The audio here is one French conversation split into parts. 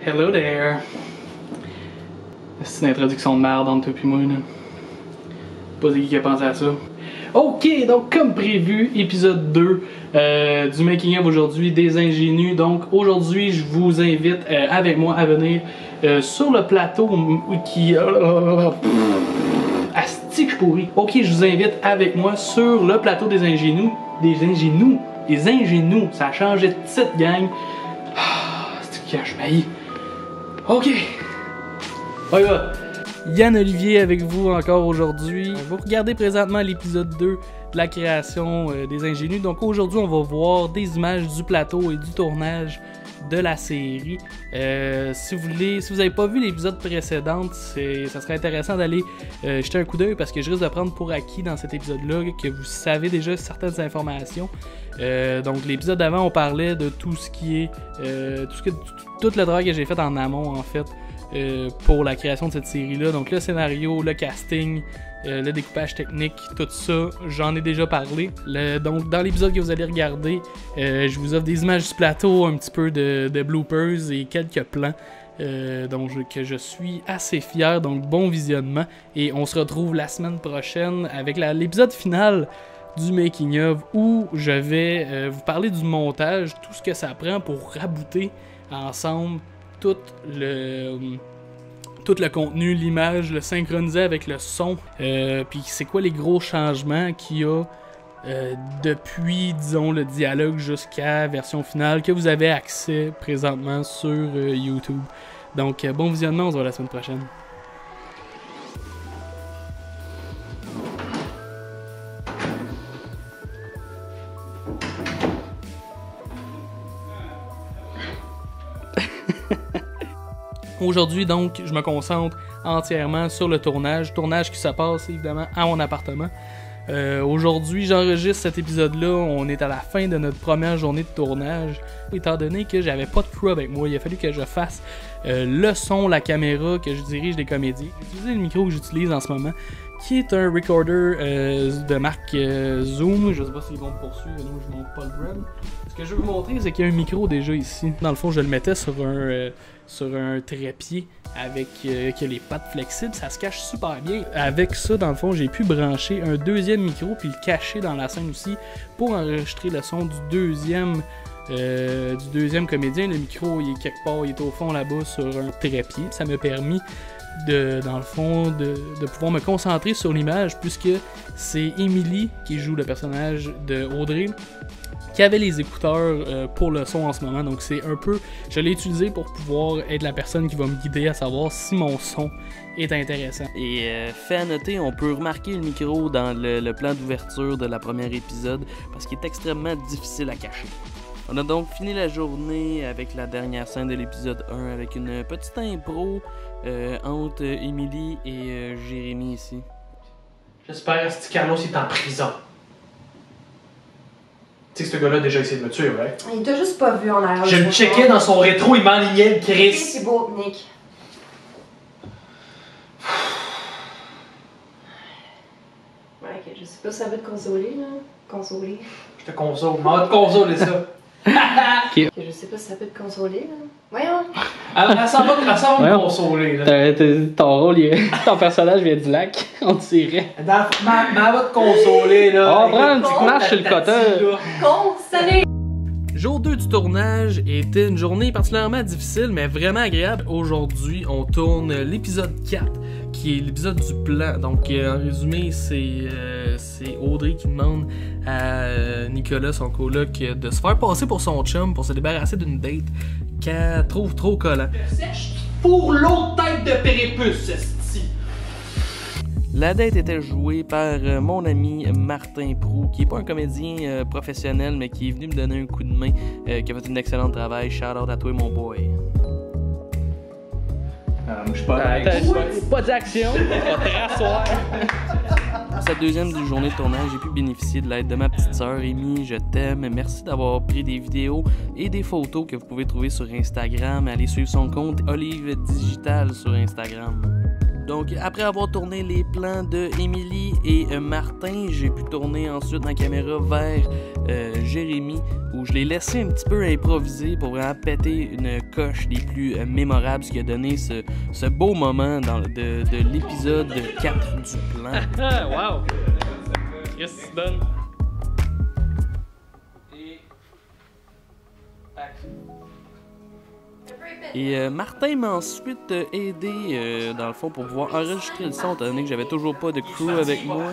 Hello there. C'est une introduction de merde entre toi et moi, là. Pas qui a pensé à ça. Ok, donc comme prévu, épisode 2 du Making of aujourd'hui, des ingénus. Donc aujourd'hui, je vous invite avec moi à venir sur le plateau qui... Asti que je pourris. Ok, je vous invite avec moi sur le plateau des ingénus. Des ingénus. Ça a changé de titre, gang. C'est que je m'haïs. Ok. Voilà. Yann Olivier avec vous encore aujourd'hui. Vous regardez présentement l'épisode 2 de la création des ingénus. Donc aujourd'hui, on va voir des images du plateau et du tournage de la série. Si vous n'avez pas vu l'épisode précédent, ça serait intéressant d'aller jeter un coup d'œil parce que je risque de prendre pour acquis dans cet épisode-là que vous savez déjà certaines informations. Donc l'épisode d'avant, on parlait de tout ce qui est tout le travail que j'ai fait en amont en fait pour la création de cette série-là. Donc le scénario, le casting, le découpage technique, tout ça, j'en ai déjà parlé. Donc dans l'épisode que vous allez regarder, je vous offre des images du plateau, un petit peu de bloopers et quelques plans. Que je suis assez fier, donc bon visionnement. Et on se retrouve la semaine prochaine avec l'épisode final du Making of où je vais vous parler du montage, tout ce que ça prend pour rabouter ensemble tout le contenu, l'image, le synchroniser avec le son, puis c'est quoi les gros changements qu'il y a depuis, disons, le dialogue jusqu'à la version finale que vous avez accès présentement sur YouTube. Donc, bon visionnement, on se voit la semaine prochaine. Aujourd'hui, donc, je me concentre entièrement sur le tournage qui se passe évidemment à mon appartement. Aujourd'hui, j'enregistre cet épisode-là, on est à la fin de notre première journée de tournage. Étant donné que j'avais pas de crew avec moi, il a fallu que je fasse le son, la caméra, que je dirige les comédies. J'ai utilisé le micro que j'utilise en ce moment, qui est un recorder de marque Zoom. Je sais pas s'ils vont me poursuivre, non, je montre pas le brand. Ce que je veux vous montrer, c'est qu'il y a un micro déjà ici. Dans le fond, je le mettais sur un trépied avec qui a les pattes flexibles, ça se cache super bien. Avec ça, dans le fond, j'ai pu brancher un deuxième micro puis le cacher dans la scène aussi pour enregistrer le son du deuxième comédien. Le micro, il est quelque part, il est au fond là-bas sur un trépied. Ça m'a permis dans le fond, de pouvoir me concentrer sur l'image puisque c'est Emily qui joue le personnage de Audrey qui avait les écouteurs pour le son en ce moment, donc c'est un peu, je l'ai utilisé pour pouvoir être la personne qui va me guider à savoir si mon son est intéressant. Et fait à noter, on peut remarquer le micro dans le plan d'ouverture de la première épisode parce qu'il est extrêmement difficile à cacher. On a donc fini la journée avec la dernière scène de l'épisode 1 avec une petite impro entre Emily et Jérémy ici. J'espère que Carlos est en prison. Tu sais que ce gars-là a déjà essayé de me tuer, ouais? Il t'a juste pas vu en arrière. Je le checkais dans son rétro, il m'enlignait le Chris. C'est beau, Nick. Ouais, ok, je sais pas si ça va te consoler, là. Consoler. Je te console, m'en va te consoler ça. Okay. Je sais pas si ça peut te consoler, là. Voyons. Elle s'en va me consoler, là. Ton rôle, ton personnage vient du lac, on dirait. Elle va te consoler, là. On prend une petite marche sur le cutter. Consoler. Jour 2 du tournage était une journée particulièrement difficile, mais vraiment agréable. Aujourd'hui, on tourne l'épisode 4, qui est l'épisode du plan. Donc, en résumé, c'est Audrey qui demande à Nicolas, son coloc, de se faire passer pour son chum pour se débarrasser d'une date qu'elle trouve trop collant. Sèche pour l'autre tête de prépuce, esti. La date était jouée par mon ami Martin Proux, qui est pas un comédien professionnel, mais qui est venu me donner un coup de main, qui a fait un excellent travail. Shout out à toi, mon boy. Je suis pas Pas d'action, pas de rasseoir. Pour cette deuxième journée de tournage, j'ai pu bénéficier de l'aide de ma petite sœur Amy. Je t'aime. Merci d'avoir pris des vidéos et des photos que vous pouvez trouver sur Instagram. Allez suivre son compte Olive Digital sur Instagram. Donc, après avoir tourné les plans de Émilie et Martin, j'ai pu tourner ensuite ma caméra vers Jérémy, où je l'ai laissé un petit peu improviser pour vraiment péter une coche des plus mémorables, ce qui a donné ce beau moment de l'épisode 4 du plan. Wow! Qu'est-ce que tu donnes? Et Martin m'a ensuite aidé, dans le fond, pour pouvoir enregistrer le son, étant donné que j'avais toujours pas de crew avec moi.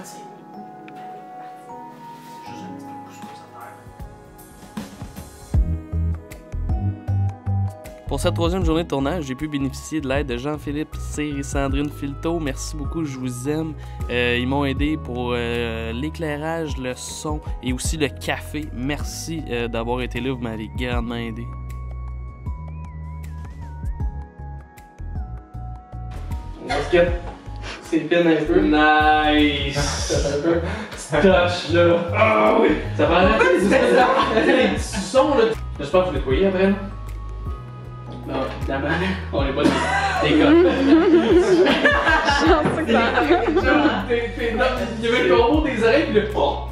Pour cette troisième journée de tournage, j'ai pu bénéficier de l'aide de Jean-Philippe Cyr et Sandrine Filteau. Merci beaucoup, je vous aime. Ils m'ont aidé pour l'éclairage, le son et aussi le café. Merci d'avoir été là, vous m'avez grandement aidé. Basket, c'est pin un peu. Nice! Un peu. Touch là. Ah oui! Ça va arrêter les petits sons là. J'espère que vous les voyez après là. Non, évidemment, on est pas des gars. Je pense que ça. Il y avait le combo des oreilles pis le oh!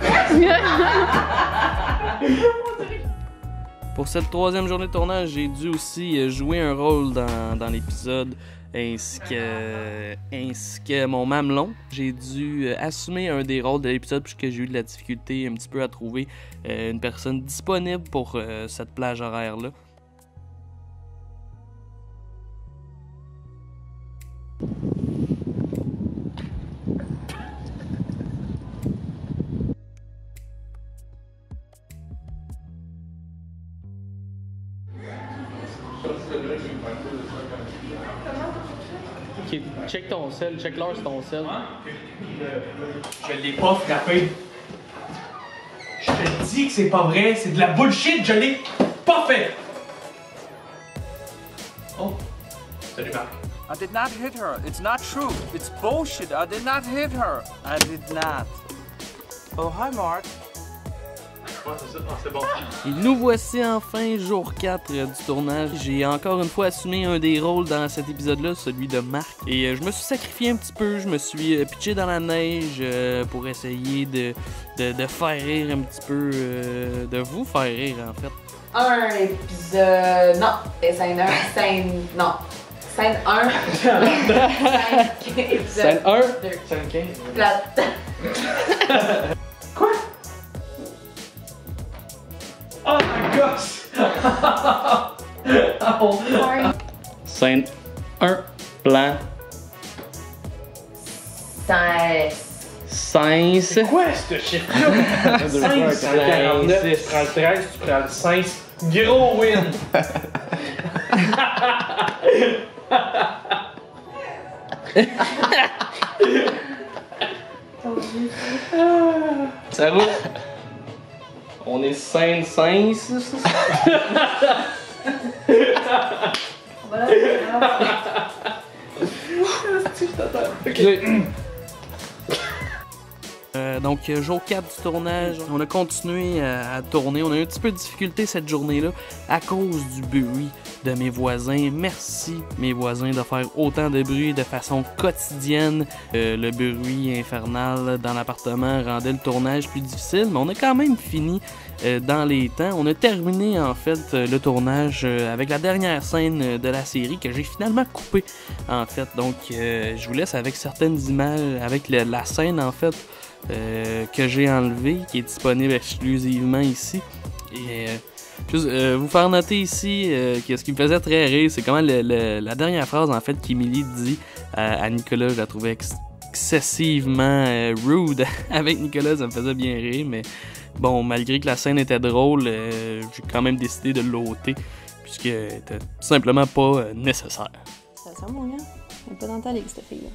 Pour cette troisième journée de tournage, j'ai dû aussi jouer un rôle dans l'épisode, ainsi que mon mamelon. J'ai dû assumer un des rôles de l'épisode puisque j'ai eu de la difficulté un petit peu à trouver une personne disponible pour cette plage horaire-là. Ok, check ton sel, check l'heure sur ton sel. Je l'ai pas frappé. Je te dis que c'est pas vrai, c'est de la bullshit, je l'ai pas fait. Oh, salut Marc. I did not hit her. It's not true. It's bullshit. I did not hit her. I did not. Oh, hi, Mark. Ouais, c'est ça, c'est bon. Et nous voici enfin jour 4 du tournage. J'ai encore une fois assumé un des rôles dans cet épisode-là, celui de Marc. Et je me suis sacrifié un petit peu, je me suis pitché dans la neige pour essayer de faire rire un petit peu, de vous faire rire en fait. Un épisode. Non, scène 1, scène. Non. Scène 1. Scène 1. 2. Scène 15. Plate. Quoi? Oh my gosh! Oh. Scène 1. Plan. 16. 5. Quoi ce chiffre-là? 5, 149, tu prends le 13, tu prends le 5. Gros win! Ça roule. On est scène 5. Voilà. Donc, jour 4 du tournage, on a continué à tourner. On a eu un petit peu de difficulté cette journée-là à cause du bruit de mes voisins. Merci, mes voisins, de faire autant de bruit de façon quotidienne. Le bruit infernal dans l'appartement rendait le tournage plus difficile, mais on a quand même fini dans les temps. On a terminé, en fait, le tournage avec la dernière scène de la série que j'ai finalement coupée, en fait. Donc, je vous laisse avec certaines images, avec la scène, en fait, que j'ai enlevé, qui est disponible exclusivement ici. Et juste vous faire noter ici que ce qui me faisait très rire, c'est comment la dernière phrase en fait qu'Émilie dit à Nicolas, je la trouvais excessivement rude. Avec Nicolas, ça me faisait bien rire, mais bon, malgré que la scène était drôle, j'ai quand même décidé de l'ôter, puisqu'elle était tout simplement pas nécessaire. Ça sent mon gars. On est pas dans ta ligue, cette fille-là.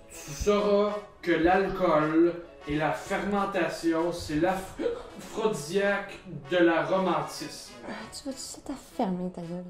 Tu sauras que l'alcool et la fermentation, c'est l'aphrodisiaque de la romantisme. Tu vas-tu ça t'a fermé ta gueule?